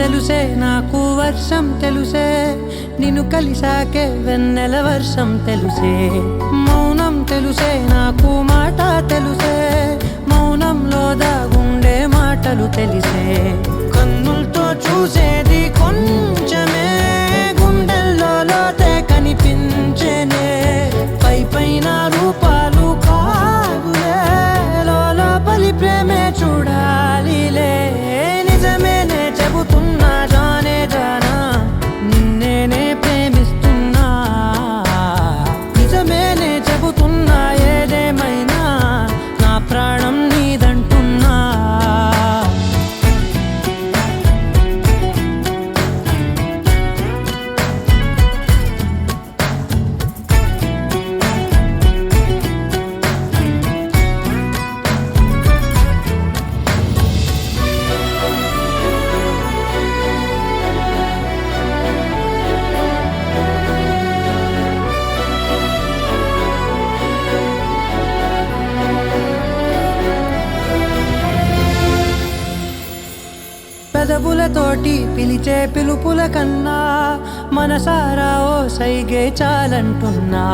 తెలుసే నాకు వర్షం తెలుసే నిన్ను కలిసాకే వెన్నెల వర్షం తెలుసే మౌనం తెలుసే నాకు మాట తెలుసే మౌనంలో దాగుండే మాటలు తెలిసే కన్నులతో చూసేది కొంచెమే గుండెల్లో లోతే కనిపించేనే పై పైన రూపాలు కాదులే లోపలి ప్రేమే చూడాలిలే నిజమేనే చెబుతున్నా జానే జానా నిన్నేనే ప్రేమిస్తున్నా నిజమేనే చెబుతున్నా ఏదేమైనా నా ప్రాణం నీదంటున్నా పెదవులతోటి పిలిచే పిలుపుల కన్నా మనసారా ఓ సైగే చాలంటున్నా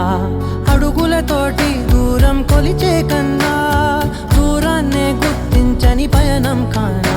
అడుగులతోటి దూరం కొలిచే కన్నా దూరాన్నే గుర్తించని పయనం కానా